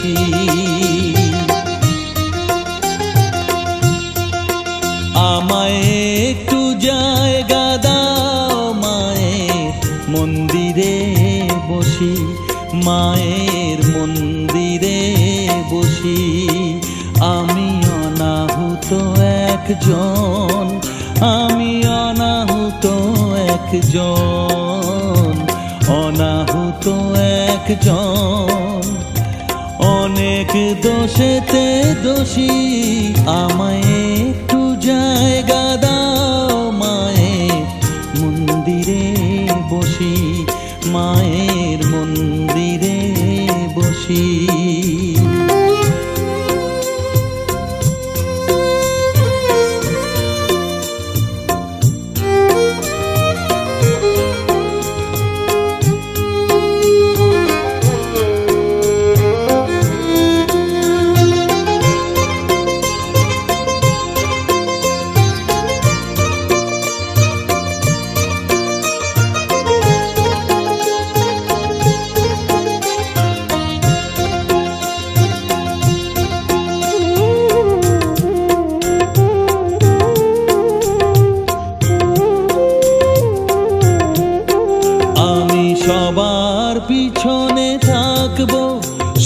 বসি। আমায় একটু জায়গা দাও মায়ের মন্দিরে বসি, মায়ের মন্দিরে বসি। আমি অনাহুত একজন, আমি অনাহুত একজন, অনাহুত একজন। অনেক দোষেতে দোষী, আমায় একটু জায়গা দাও মায়ের মন্দিরে বসি, মায়ের মন্দিরে বসি। সবার পিছনে থাকবো,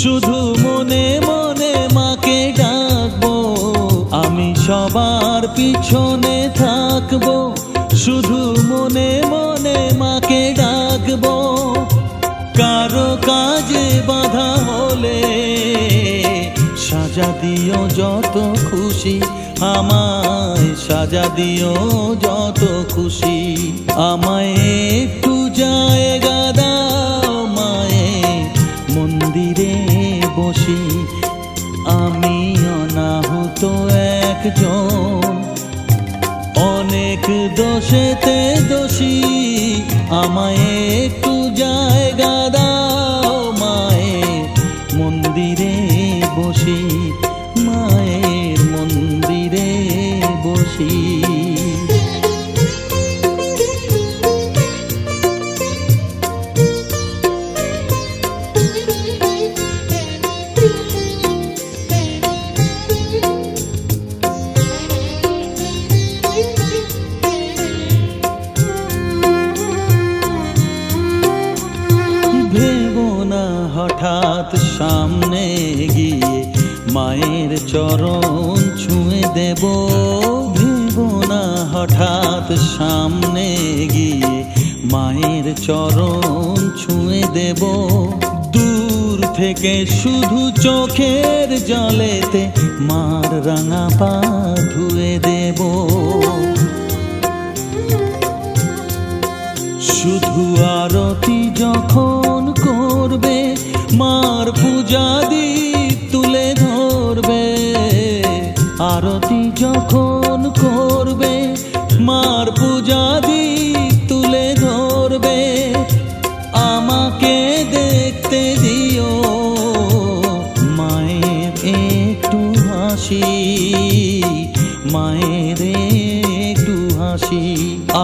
শুধু মনে মনে মাকে ডাকবো। আমি সবার পিছনে থাকবো, শুধু মনে মনে মাকে ডাকবো। কারো কাজে বাধা হলে সাজা দিও যত খুশি, আমায় সাজা দিও যত খুশি। আমায় একটু জায়গা দাও মায়ের মন্দিরে বসি, আমি অনাহুত একজন। অনেক দোষেতে দোষী, আমায় একটু জায়গা দাও মায়ের মন্দিরে বসি, মায়ের মন্দিরে বসি। ভেবো না হঠাৎ সামনে গিয়ে মায়ের চরণ ছুঁয়ে দেব, ভেবো না হঠাৎ সামনে গিয়ে মায়ের চরণ ছুঁয়ে দেব। দূর থেকে শুধু চোখের জলেতে মার রাঙা পা ধুয়ে দেব। শুধু আরতি যখন করবে, মার পূজা দীপ তুলে ধরবে। আরতি যখন করবে, মার পূজা দীপ তুলে ধরবে। আমাকে দেখতে দিও মায়ের একটু হাসি, মায়ের একটু হাসি।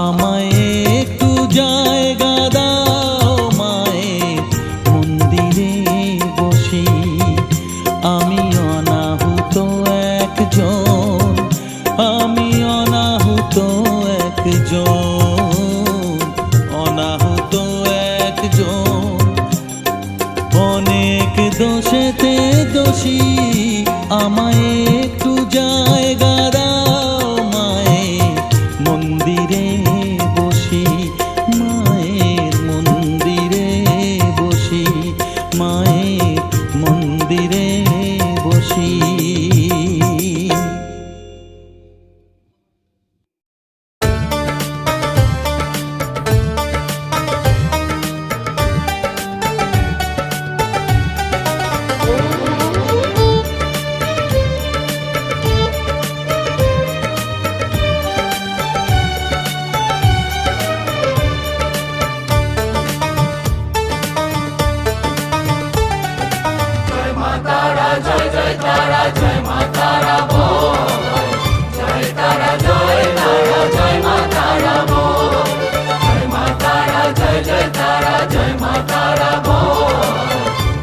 আমায় একটু জায়গা দাও মায়ের মন্দিরে বসি, আমি অনাহুত একজন, আমি অনাহুত একজন, অনাহুত একজন। অনেক দোষেতে দোষী, আমায় একটু জায়গা দাও মায়ের মন্দিরে বসি, মায়ের মন্দিরে বসি, মায়ের মন্দিরে বসি।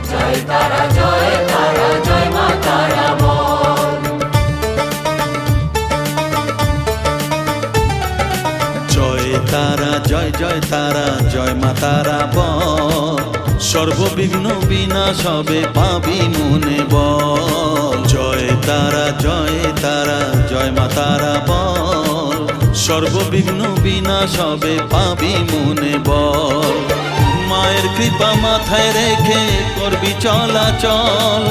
जय तारा जय সর্ববিঘ্ন বিনাশ হবে পাবি মনে বল। জয় তারা জয় তারা জয় মা তারা বল। সর্ববিঘ্ন বিনাশ হবে পাবি মনে বল। মায়ের কৃপা মাথায় রেখে করবি চলাচল,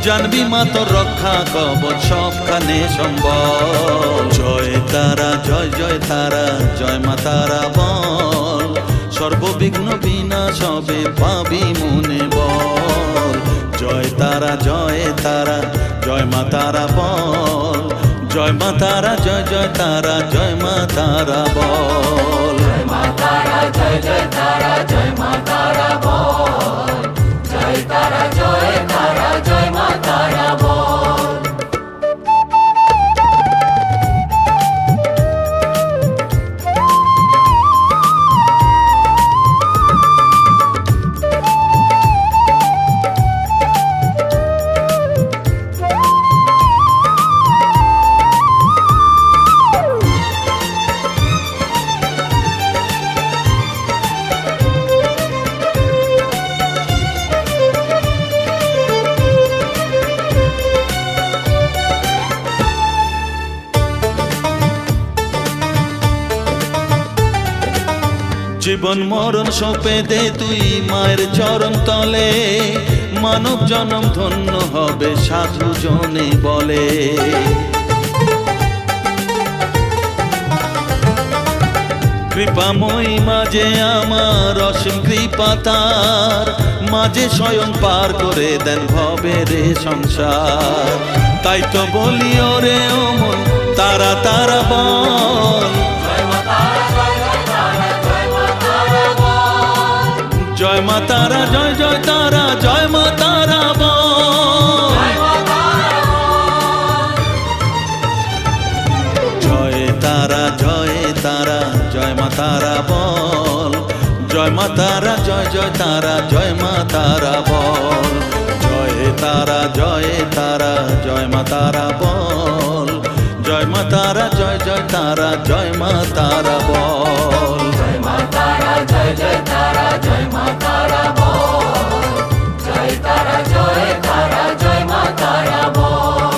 জানবি মা তোর রক্ষা কবচ সবখানে সম্বল। জয় তারা জয় জয় তারা জয় মা তারা বল। সর্ববিঘ্ন বিনাশ হবে পাবি মনে বল। জয় তারা জয় তারা জয় মা তারা বল। জয় মা তারা জয় জয় তারা জয় মা তারা বল। জয় মা তারা জয় জয় তারা জয় মা তারা বল। জয় তারা জয় তারা জয় মা তারা বল। জীবন মরণ সঁপে দে তুই মায়ের চরণ তলে, মানব জনম ধন্য হবে সাধু জনে বলে। কৃপাময়ী মাঝে আমার অসীম কৃপা তার, মাঝে স্বয়ং পার করে দেন ভবের সংসার। তাই তো বলি ওরে ও মন তারা তারা বল। জয় মা তারা জয় জয় তারা জয় মা তারা বল। জয় তারা জয় তারা জয় মা তারা বল। জয় মা তারা জয় জয় তারা জয় মা তারা বল। জয় তারা জয় তারা জয় মা তারা বল। জয় মা তারা জয় জয় তারা জয় মা তারা বল। জয় মা তারা জয় জয় তারা জয় মা তারা বল। জয় তারা জয় তারা জয় মা তারা বল।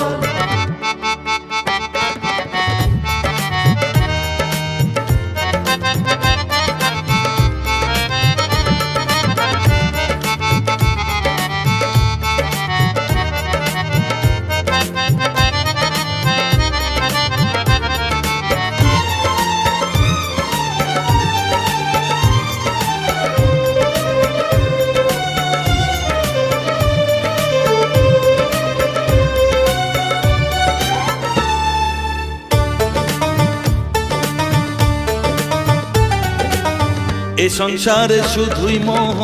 এ সংসারে শুধুই মোহ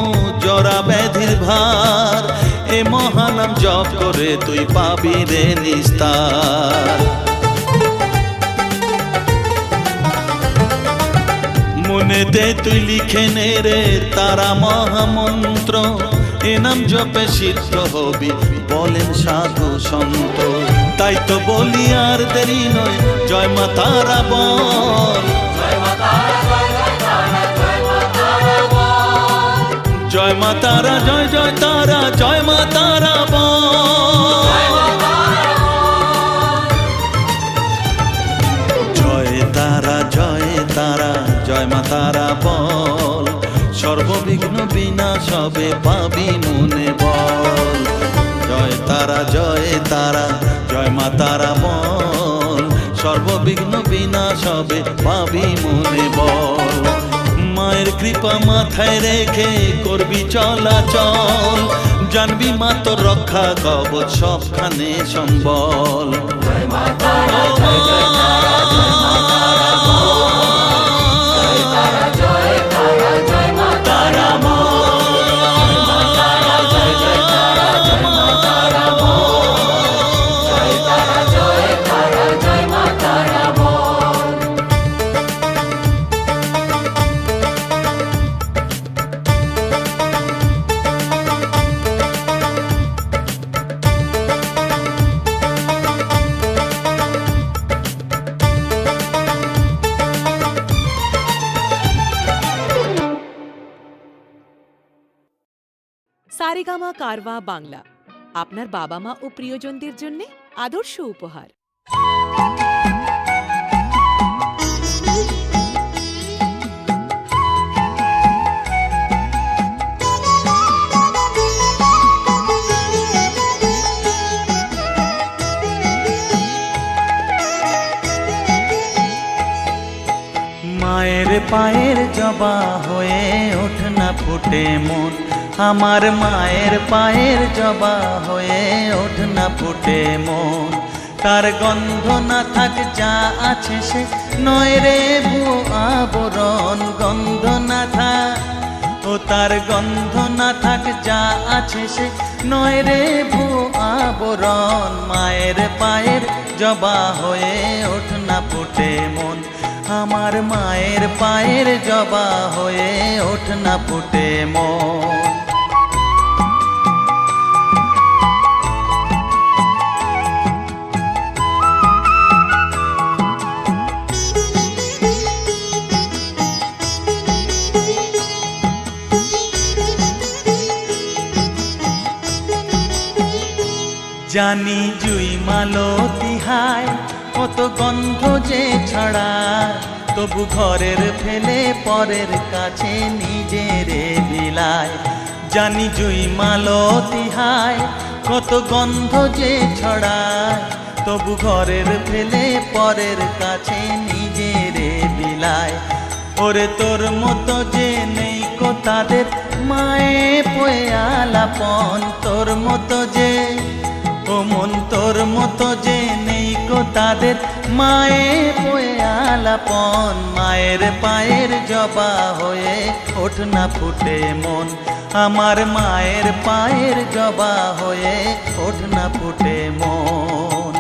জরা ব্যাধির ভার, এ মহানাম জপ করে তুই পাবি রে নিস্তার। মনেতে তুই লিখে নে রে তারা মহামন্ত্র, এ নাম জপে সিদ্ধ হবি বলেন সাধু সন্ত। তাই তো বলি আর দেরি নয় জয় মা তারা বল। জয় মা তারা জয় জয় তারা জয় মা তারা বল। জয় মা তারা জয় জয় তারা জয় মা তারা বল। জয় তারা জয় তারা জয় মা তারা বল। সর্ববিঘ্ন বিনাশ হবে পাবি মনে বল। জয় তারা জয় তারা জয় মা তারা বল। সর্ববিঘ্ন বিনাশ হবে পাবি মনে বল। মায়ের কৃপা মাথায় রেখে করবি চলাচল, জানবি মা তোর রক্ষা কবচ সবখানে সম্বল। জয় মা তারা জয় জয় তারা জয় মা তারা বল। জয় তারা জয় তারা জয় মা তারা বল। জয় মা তারা জয় জয় তারা জয় মা তারা বল। জয় তারা জয় তারা জয় মা তারা বল। সারেগামা কারওয়া বাংলা আপনার বাবা মা ও প্রিয়জনদের জন্য আদর্শ উপহার। মায়ের পায়ের জবা হয়ে ওঠ না ফুটে মন, আমার মায়ের পায়ের জবা হয়ে ওঠ না ফুটে মন। তার গন্ধ না থাক যা আছে সে নয় রে ভুয়ো আবরণ, গন্ধ না থাক ও তার গন্ধ না থাক যা আছে সে নয় রে ভুয়ো আবরণ। মায়ের পায়ের জবা হয়ে ওঠ না ফুটে মন, আমার মায়ের পায়ের জবা হয়ে ওঠ না ফুটে মন। জানি জুই মালতী হায় কত গন্ধ যে ছড়ায়, তবু ঘরের ফেলে পরের কাছে নিজেরে বিলায়। জানি জুই মালতী হায় কত গন্ধ যে ছড়ায়, তবু ঘরের ফেলে পরের কাছে নিজেরে বিলায়। ওরে তোর মতো যে নেই কো তাদের মায়ে পয়ে আলাপন, তোর মতো যে ও মন তোর মতো যে নেই কো তাদের মায়ে পয়ে আলাপন। মায়ের পায়ের জবা হয়ে ওঠ না ফুটে মন, আমার মায়ের পায়ের জবা হয়ে ওঠ না ফুটে মন।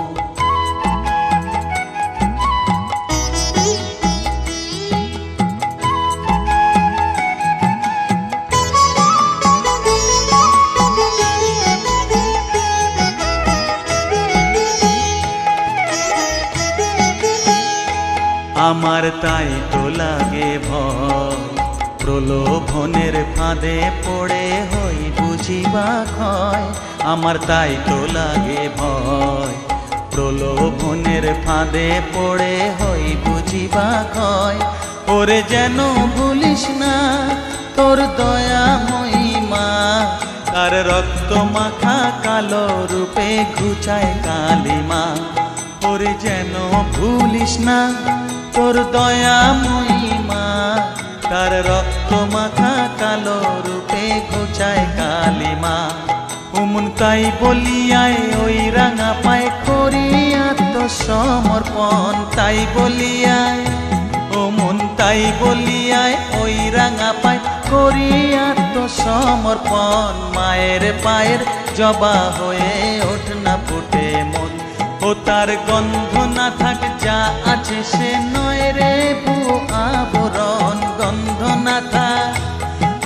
আমার তাই তো লাগে ভয়, প্রলোভনের ফাঁদে পড়ে হই বুঝিবা ক্ষয়। আমার তাই তো লাগে ভয়, প্রলোভনের ফাঁদে পড়ে হই বুঝিবা ক্ষয়। ওরে যেন ভুলিস না তোর দয়া মহিমা, তার রক্ত মাখা কালো রূপে ঘুচায় কালিমা। ওরে যেন ভুলিস না তোর দয়া মহিমা, তার রক্ত মাখা কালো রূপে ঘুচায় কালিমা। ওমন তাই বলিয়ায় ওই রাঙা পায় করি আত্মসমর্পণ, তাই বলিয়ায় ওমন তাই বলিয়ায় ওই রাঙা পায় করি আত্মসমর্পণ। মায়ের পায়ের জবা হয়ে ওঠ না ফুটে মন, ও তার গন্ধ না থাক যা আছে সে নয় রে ভুয়ো আবরণ, গন্ধ না থাক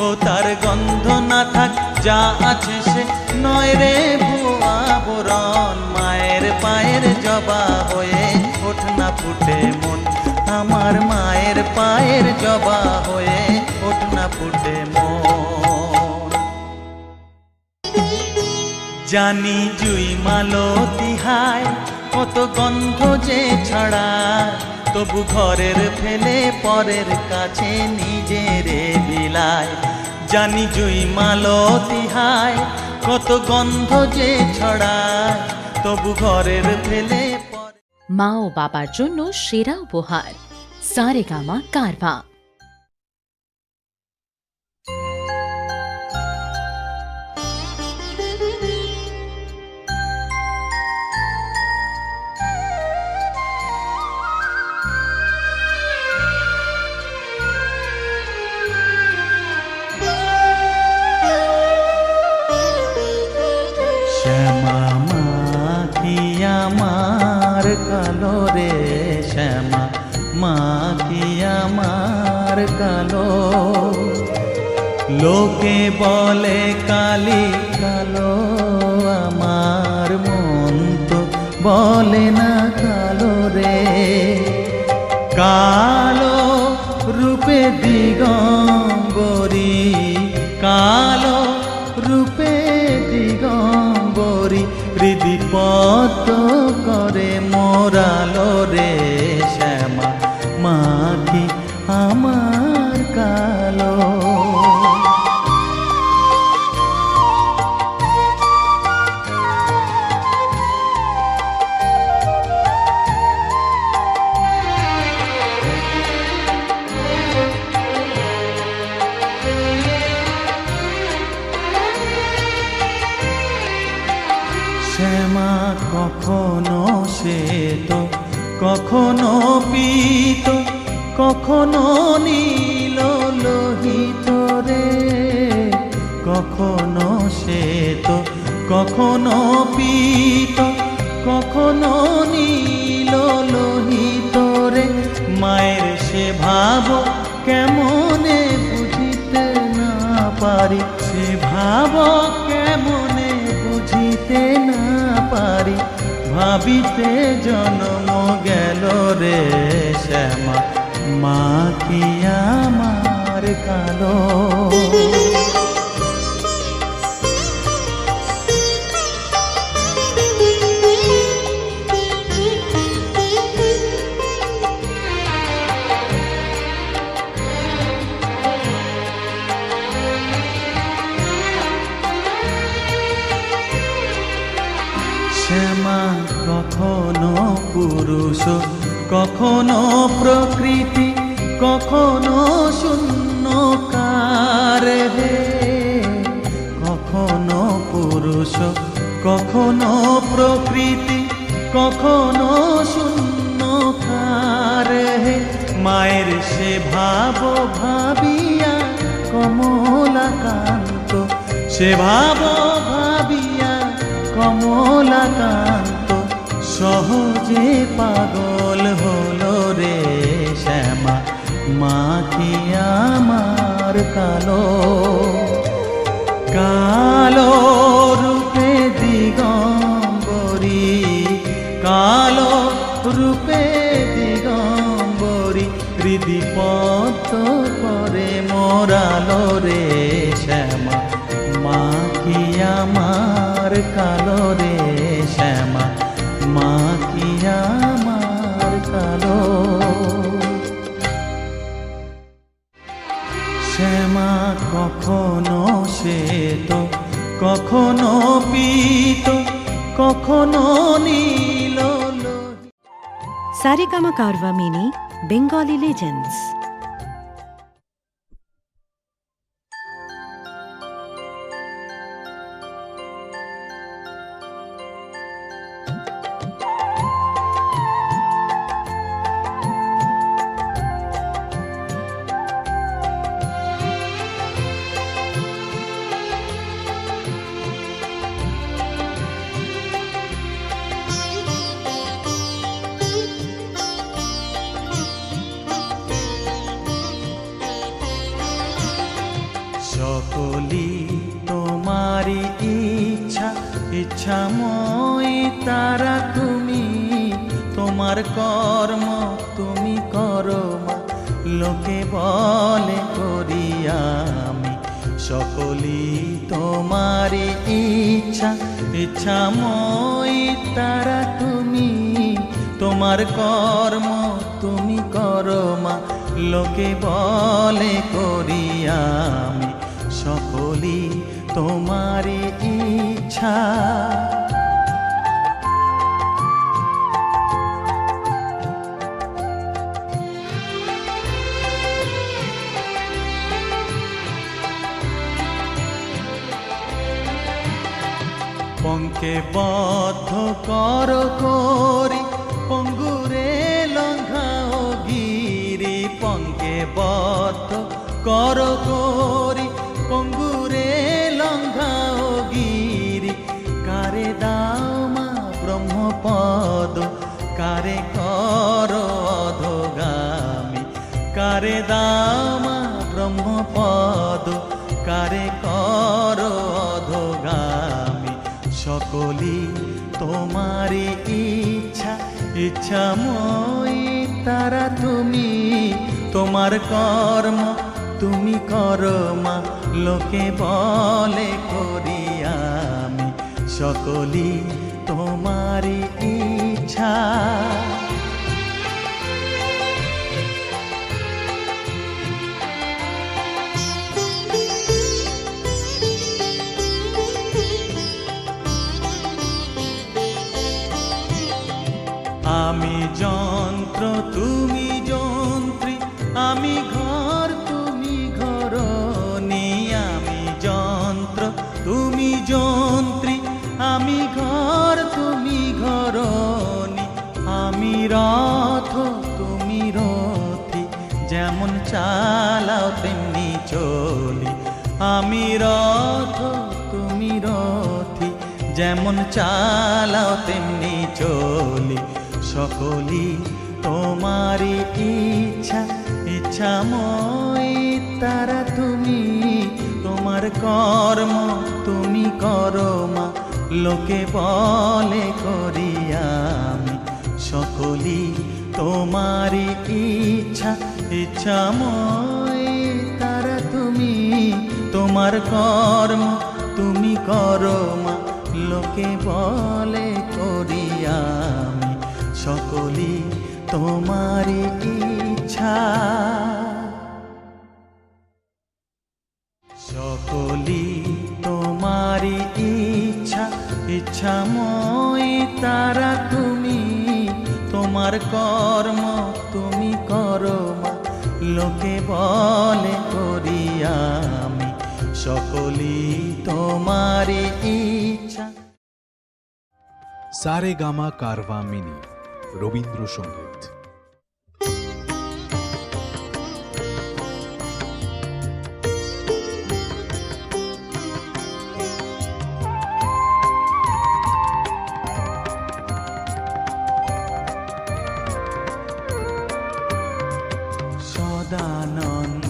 ও তার গন্ধ না থাক যা আছে সে নয় রে ভুয়ো আবরণ। মায়ের পায়ের জবা হয়ে ওঠ না ফুটে মন, আমার মায়ের পায়ের জবা হয়ে ওঠ না ফুটে মন। জানি জুই মালতী হায় কত গন্ধ যে ছড়ায়, তবু ঘরের ফেলে পরের কাছে নিজেরে বিলায়। জানি জুই মালতী হায় কত গন্ধ যে ছড়ায়, তবু ঘরের ফেলে মা ও বাবার জন্য সেরা উপহার সারেগামা কারওয়া। শ্যামা মা কি আমার কালো রে, শ্যামা মা কি আমার কালো। লোকে বলে কালি কালো, আমার মন তো বলে না কালো রে। কালো রূপে দিগম্বরী, কালো রূপে শ্যামা কখনো শ্বেত, কখনো পীত, কখনো নীল লোহিত রে। কখনো শ্বেত, কখনো পীত, কখনো নীল লোহিত রে। মায়ের সে ভাব কেমনে বুঝিতে না পারি, সে ভাব কেমনে বুঝিতে না পারি। ভাবিতে জন্ম গেল রে শ্যামা, মা কি আমার কালো। শ্যামা কখনো পুরুষ, কখনো প্রকৃতি, কখনো শূন্যকার হে। কখনো পুরুষ, কখনো প্রকৃতি, কখনো শূন্যকার হে। মায়ের সে ভাব ভাবিয়া কমলাকান্ত, সে ভাব ভাবিয়া কমলাকান্ত সহজে পাগল হলো রে শ্যামা, মা কি আমার কালো। কালো রূপে দিগম্বরী, কালো রূপে দিগম্বরী, হৃদি পদ্ম করে মোরালো রে শ্যামা, মা কি আমার কালো রে শ্যামা, মা কি আমার কালো। শ্যামা কখনো শ্বেত, কখনো পীত, কখনো নীল লোহিত। Saregama Carvaan mini Bengali legends. সকলি তোমারি ইচ্ছা, ইচ্ছাময় তারা তুমি। তোমার কর্ম তুমি করো মা, লোকে বলে করি আমি। সকলি তোমারি ইচ্ছা, ইচ্ছাময় তারা তুমি। তোমার কর্ম তুমি করো মা, লোকে বলে করি আমি। সকলি তোমারি ইচ্ছা। পঙ্কে বদ্ধ কর করি, পঙ্গুরে লঙ্ঘাও গিরি। পঙ্কে বদ্ধ কর করি, পঙ্গুরে লঙ্ঘাও গিরি। কারে দাও মা ব্রহ্মপদ, কারে কর অধোগামী। কারে দাও মা ব্রহ্মপদ, কারে কর অধোগামী। সকলি তোমারি ইচ্ছা, ইচ্ছাময় তারা তুমি। তোমার কর্ম তুমি করো মা, লোকে বলে করি আমি। সকলি তোমারি ইচ্ছা। আমি যন্ত্র তুমি যন্ত্রী, আমি ঘর তুমি ঘরণী। আমি যন্ত্র তুমি যন্ত্রী, আমি ঘর চালাও তেমনি চলি, আমি রথ তুমি রথি, যেমন চালাও তেমনি চলি। সকলই তোমারই ইচ্ছা, ইচ্ছাময় তারা তুমি, তোমার কর্ম তুমি করো মা, লোকে বলে করি আমি। সকলই তোমারই ইচ্ছা, ইচ্ছাময় তারা তুমি, তোমার কর্ম তুমি করো মা, লোকে বলে করি আমি। সকলই তোমারই ইচ্ছা, সকলই তোমারই ইচ্ছা, ইচ্ছাময় তারা তুমি, তোমার কর্ম তুমি করো মা, লোকে বলে করি আমি। সকলই তোমারই ইচ্ছা। সারেগামা কারভা মিনি রবীন্দ্রসঙ্গীত।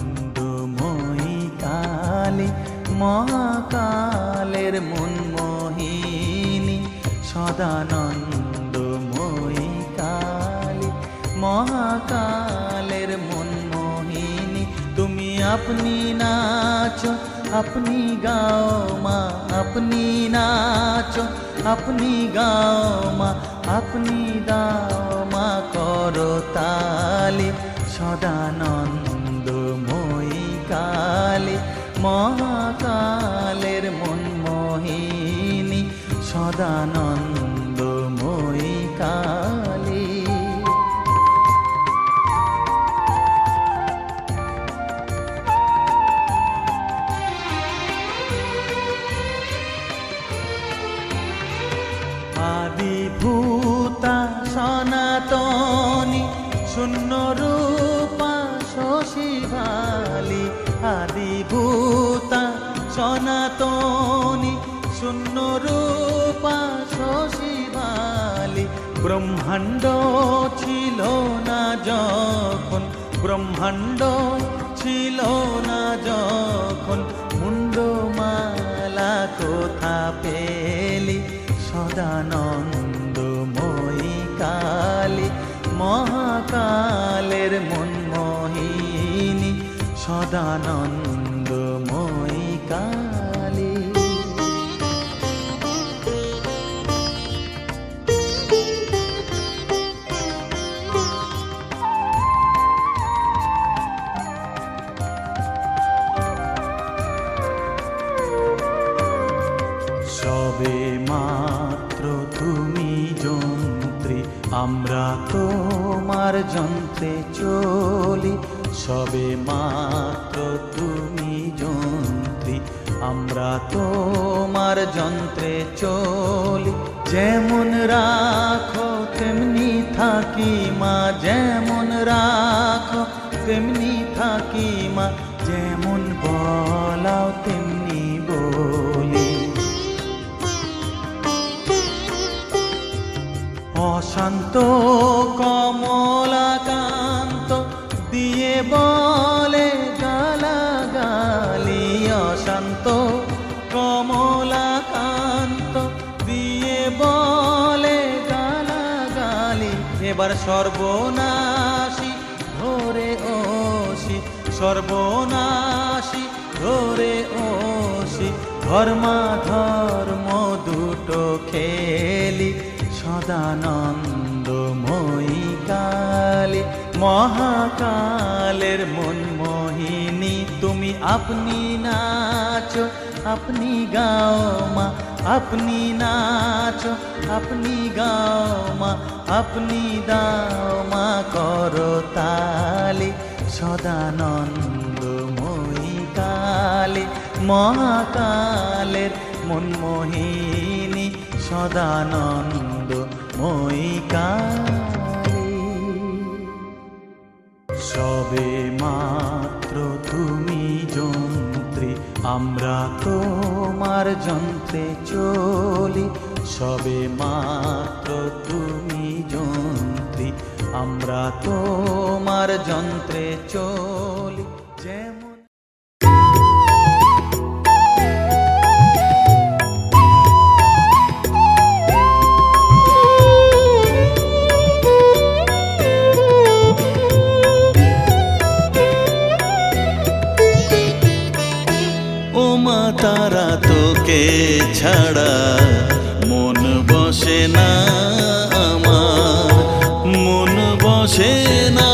সদানন্দময়ী কালী, মহাকালের মনমোহিনী, সদানন্দময়ী কালী, মহাকালের মনমোহিনী। তুমি আপনি নাচো, আপনি গাও মা, আপনি নাচো, আপনি গাও মা, আপনি দাও মা করো তালি। সদানন্দময়ী কালী, মহাকালের মনমোহিনী, সদানন্দময়ী কালী। আদিভূতা সনাতনী, শূন্য রূপা শশী ভালি। আদিভূতা সনাতনী, শূন্য রূপা শশী ভালি। ব্রহ্মাণ্ড ছিল না যখন, ব্রহ্মাণ্ড ছিল না যখন, মুন্ডমালা কোথা পেলি। সদানন্দময়ী কালী, মহাকালের মনমোহিনী, সদানন্দময়ী কালী। সবে মাত্র তুমি যন্ত্রী, আমরা তোমার যন্ত্রে চলি। সবে মাত্র তুমি যন্ত্রী, আমরা তোমার যন্ত্রে চলি। যেমন রাখো তেমনি থাকি মা, যেমন রাখো তেমনি থাকি মা, যেমন বলাও তেমনি বলি। অশান্ত কমলাকান্ত দিয়ে বলে গালাগালি। অশান্ত কমলাকান্ত দিয়ে বলে গালাগালি। এবার সর্বনাশী ধরে ওসি, সর্বনাশী ধরে ওসি, ধর্মাধর্ম দুটো খেলি। সদানন্দময়ী কালী, মহাকালের মনমোহিনী। তুমি আপনি নাচো, আপনি গাও মা, আপনি নাচো, আপনি গাও মা, আপনি দাও মা করো তালি। সদানন্দময়ী কালী, মহাকালের মনমোহিনী, সদানন্দময়ী কালী। সবে মা তোমার যন্ত্রে চলি, সবে মাত্র তুমি যন্ত্রী, আমরা তোমার যন্ত্রে চলি যেমন। ও মা তারা তোকে ছাড়া মন বসে না আমার, মন বসে না।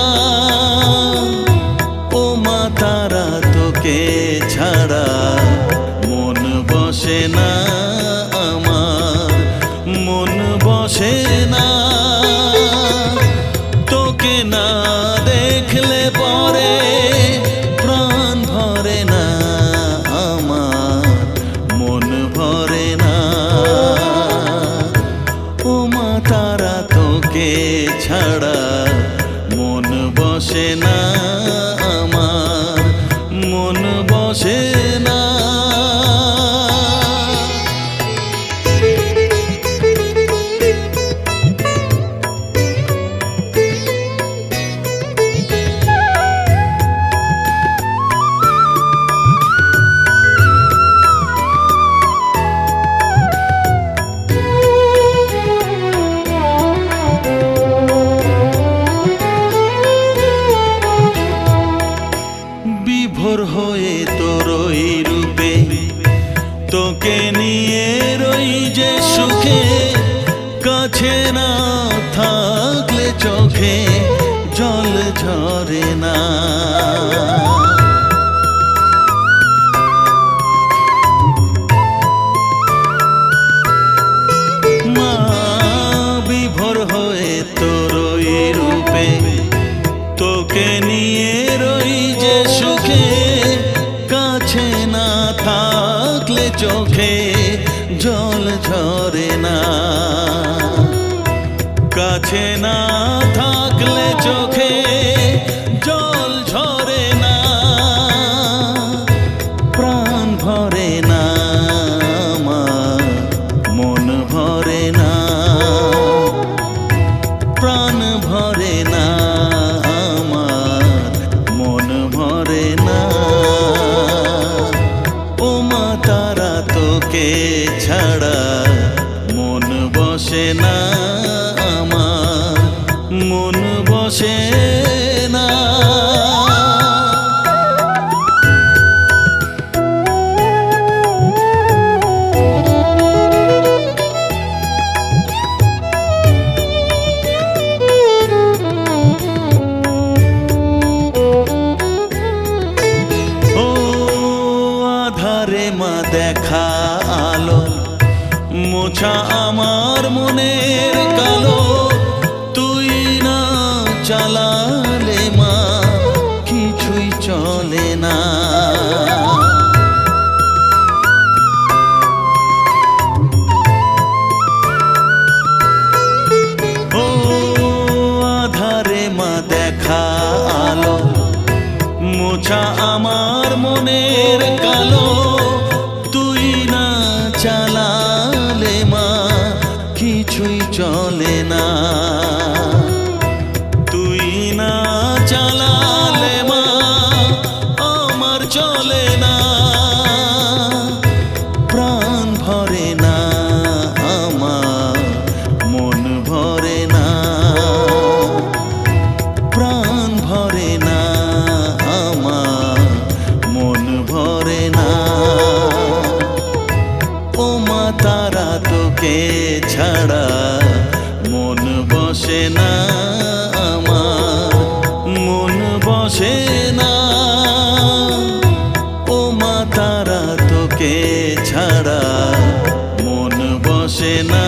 ও মা তারা তোকে ছাড়া মন বসে না আমার, মন বসে না। তোকে না দেখলে পরে প্রাণ ভরে না আমার, মন ভরে না। ও মা তারা তোকে ছাড়া মন বসে না আমার, মন বসে না। বিভোর হয়ে তোরই রূপে তোকে নিয়ে রই যে সুখে, কাছে না থাকলে চোখে জল ঝরে না। মা বিভোর হয়ে তোরই রূপে তোকে নিয়ে রই যে সুখে, কাছে না থাকলে চোখে জল ঝরে না। কাছে না থাকলে চোখে জল ঝরে না, প্রাণ ভরে না আমার, মন ভরে না, প্রাণ ভরে না আমার, মন ভরে না। ও মা তারা তোকে ছাড়া মন বসে না আমার, মন বসে না। ও আধারে মা দেখা আলো, মোছা আমার মনের কালো, তুই না চালালে মা কিছুই চলে না। ও আধারে মা দেখা আলো, মোছা আমার মনের কালো, তুই না চালালে মা কিছুই চলে না। তুই না চালালে মা আমার চলে না, প্রাণ ভরে না আমার, মন ভরে না, প্রাণ ভরে না আমার, মন ভরে না। ও মা তারা তোকে ছাড়া মন বসে না আমার, মন বসে না। ও মা তারা তোকে ছাড়া মন বসে না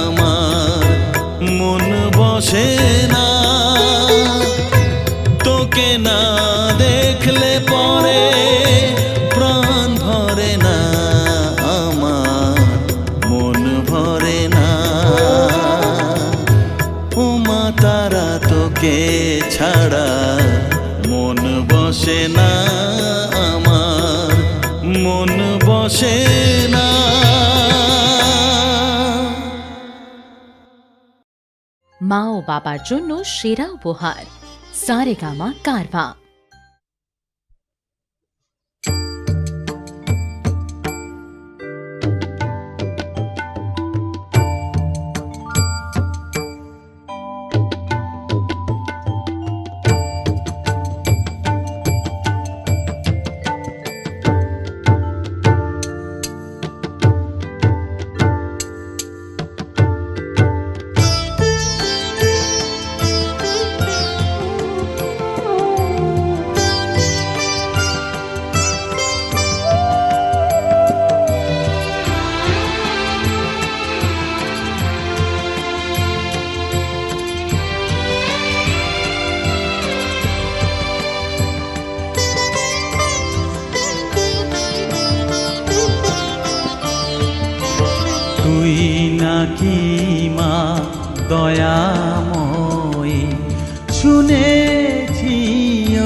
আমার, মন বসে না। তোকে না দেখলে পরে প্রাণ ভরে না আমার, মন ভরে না। ও মা তারা তোকে ছাড়া মন বসে না আমার, মন বসে মা ও বাবার জন্য সেরা উপহার সারেগামা কারভা। তুই নাকি মা দয়াময়ী, শুনেছি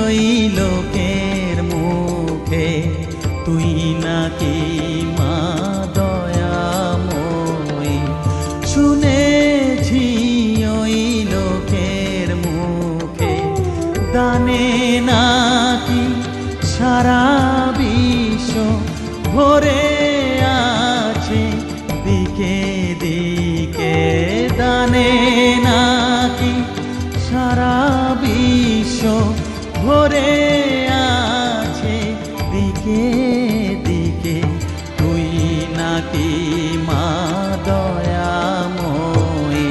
ওই লোকের মুখে, তুই নাকি মা দয়াময়ী, শুনেছি ওই লোকের মুখে, দানে নাকি সারা বিশ্ব ভরে আছে দিকে দিকে, দানে নাকি সারা বিশ্ব ভরে আছে দিকে দিকে, তুই নাকি মা দয়াময়ী।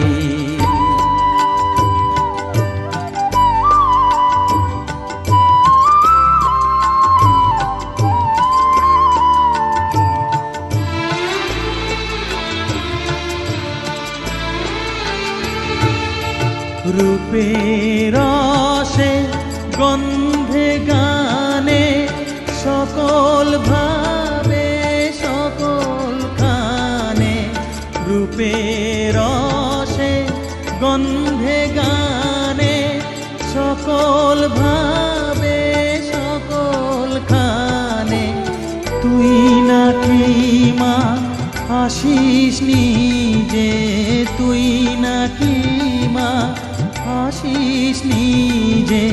রূপের রসে গন্ধে গানে সকল ভাবে সকল খানে, রূপের রসে গন্ধে গানে সকল ভাবে সকল খানে, তুই নাকি মা আসিস নিজে, তুই নাকি মা আসিস নিজে,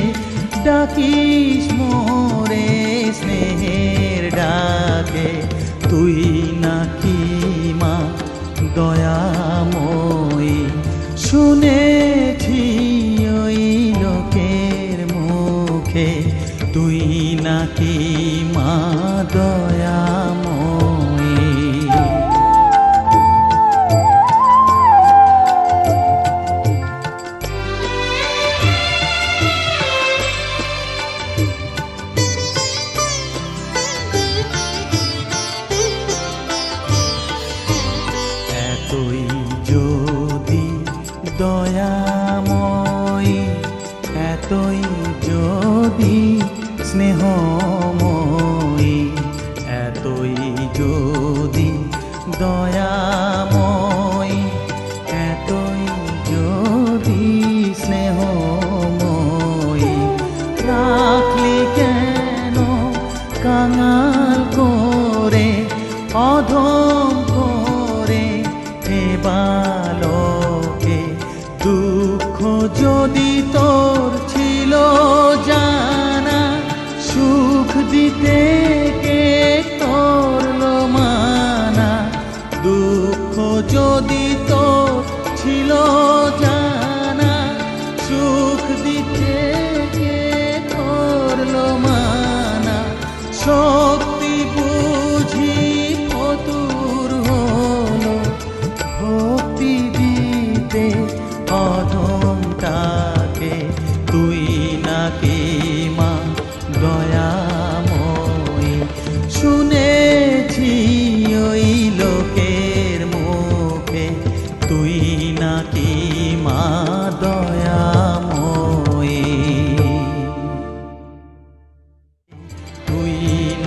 ডাকিস মোরে স্নেহের ডাকে, তুই নাকি মা দয়াময়ী, শুনেছি ওই লোকের মুখে, তুই নাকি মা দয়াময়ী। এতই যদি দয়াময়ী, এতই যদি স্নেহময়ী, এতই যদি দয়াময়ী, এতই যদি স্নেহময়ী, রাখলি কেন কাঙাল করে অধম করে হে বালকে, দুঃখ যদি তোর ছিল জানা, সুখ দিতে কে করলো মানা, দুঃখ যদি তোর ছিল জানা, সুখ দিতে কে করলো মানা, শক্তি বুঝি ফতুর হলো ভক্তি দিতে অধমটাকে, তুই নাকি মা দয়াময়ী, শুনেছি ওই লোকের মুখে, তুই নাকি মা দয়াময়ী, তুই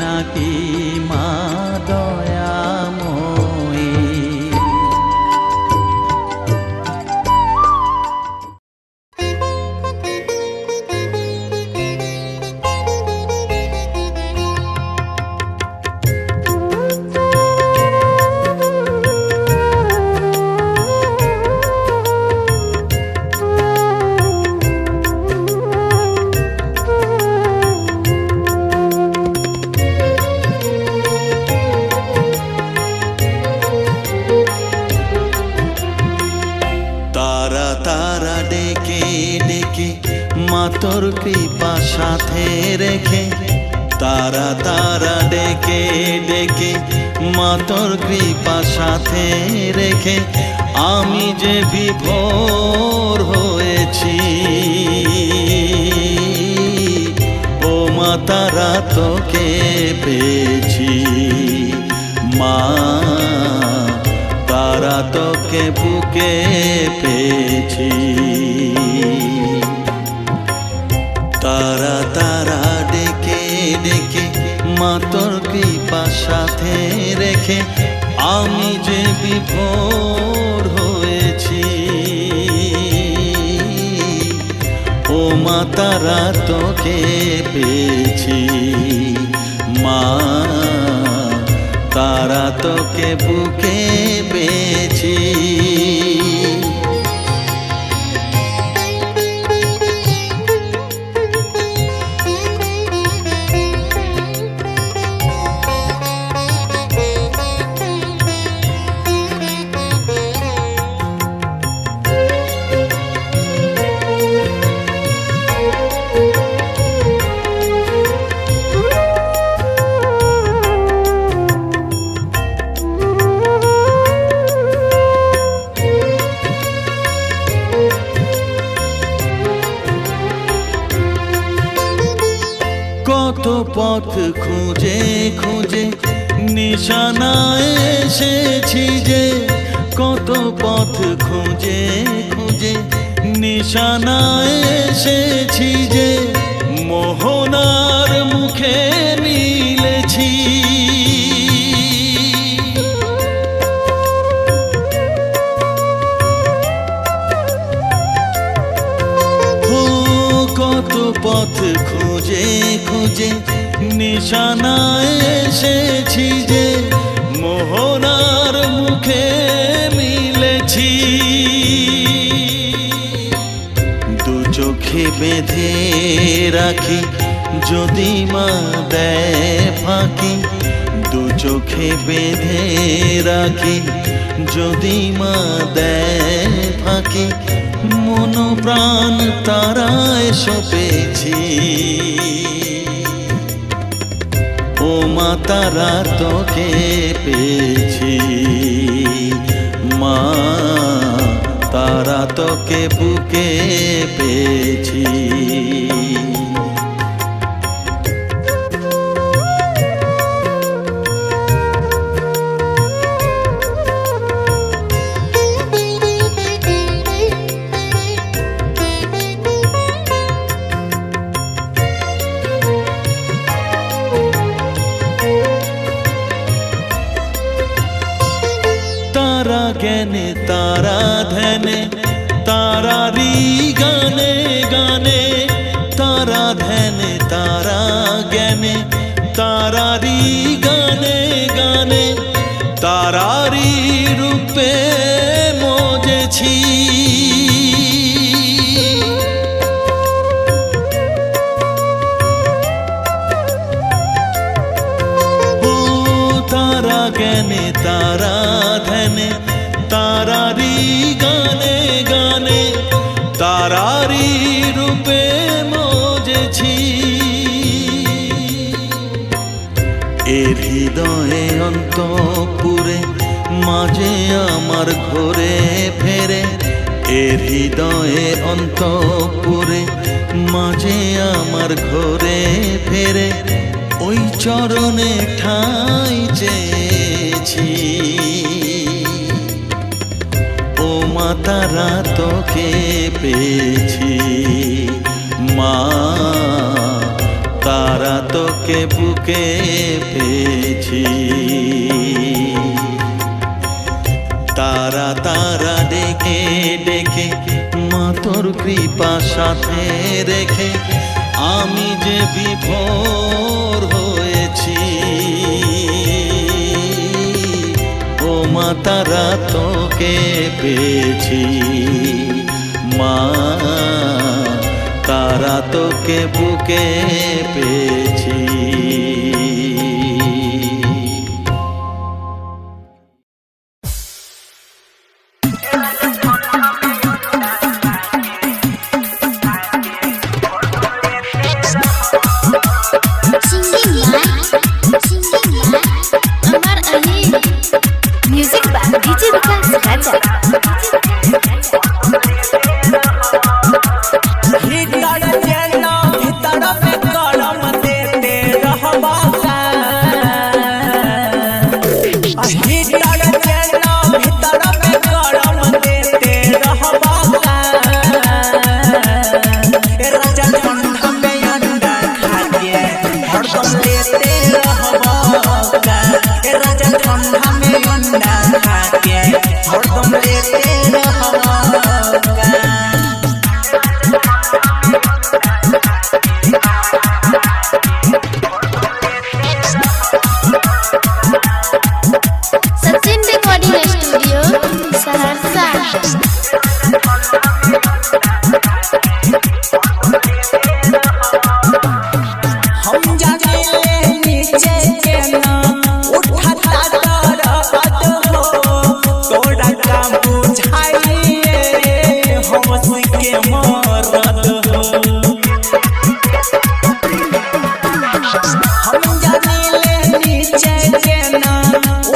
নাকি মা দয়াময়ী। তোর কৃপা সাথে রেখে তারা তারা ডেকে ডেকে মা তোর কৃপা সাথে রেখে আমি যে বিভোর হয়েছি ও মা তারা তোকে পেয়েছি মা তারা তোকে বুকে পেয়েছি তারা তারা ডেকে ডেকে মা তোর কৃপা সাথে রেখে আমি যে বিভোর হয়েছি ও মা তারা তোকে পেয়েছি মা তারা তোকে বুকে পেয়েছি কত পথ খুঁজে খুঁজে নিশানায় এসেছি যে কত পথ খুঁজে খুঁজে নিশানায় এসেছি যে মোহনার মুখে মিলেছি কত পথ খুঁজে খুঁজে নিশানায় এসেছি যে মোহনার মুখে মিলেছি দু চোখে বেঁধে রাখি যদি মা দেয় ফাঁকি দু চোখে বেঁধে রাখি যদি মা দেয় ফাঁকি মন প্রাণ তারায় সপেছি ও মা তারা তোকে পেয়েছি মা তারা তোকে বুকে পেয়েছি तारा ज्ञाने तारा ध्याने तारारी गाने गाने तारा ध्याने तारा ज्ञाने तारारी गाने गाने तारारी रूपे मोजेছি तारा ज्ञाने तारा ध्याने तारारी गाने गाने तारारी रूपे मोजेছি এর হৃদয়ে অন্তপুরে মাঝে আমার ঘরে ফেরে এর হৃদয়ে অন্তপুরে মাঝে আমার ঘরে ফেরে ওই চরণে ঠাঁই চেয়েছি ও মা তারা তোকে পেয়েছি মা তারা তোকে বুকে পেয়েছি তারা তারা ডেকে ডেকে মা তোর কৃপা সাথে রেখে আমি যে বিভোর হয়েছি ও মা তারা তোকে পেয়েছি মা তারা তোকে বুকে পেয়েছি हम जाने नीचे के ना उठाता दर्द हो तोरा का बुझाइए हम के मरद हो। हम जाने नीचे के ना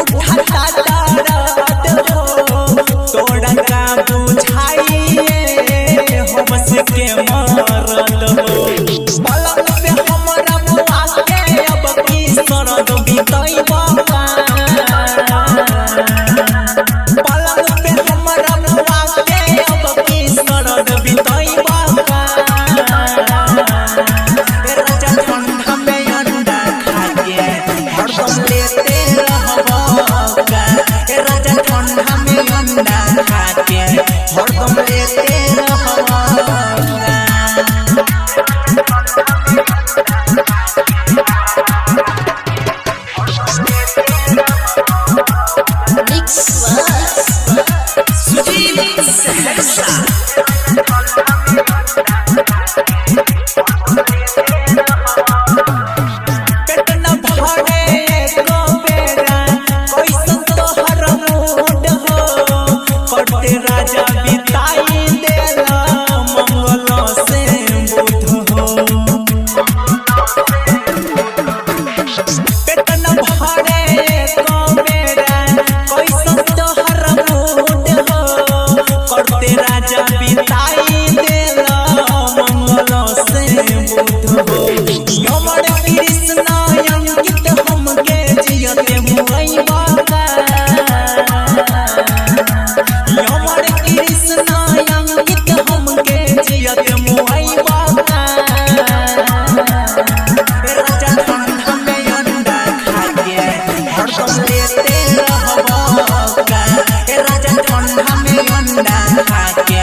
उठाता दर्द हो तोरा का बुझाइए हम के मरद हो। पलक पे हमरा बुआ के अब की सरद बीतई बाबा पलक पे हमरा बुआ के अब की सरद बीतई बाबा राजा ठंडा में अंडा खा के हरदम लेते रहबा राजा ठंडा में अंडा खा के हरदम लेते रहबा। पेटना भरे को बेरा कैसन तोहर मूड हो पटे राजा बिताई देला मंगल से बुध हो। पेटना भरे को बेरा कैसन तोहर मूड हो पटे राजा बिताई देला मंगल से बुध हो। हमर कृष्ण अंकित हमके जियते मुई बाबा हमर कृष्ण अंकित हमके जियते मुई बाबा राजा ठंडा में अंडा खा के हरदम लेते रहबा राजा ठंडा में अंडा खा के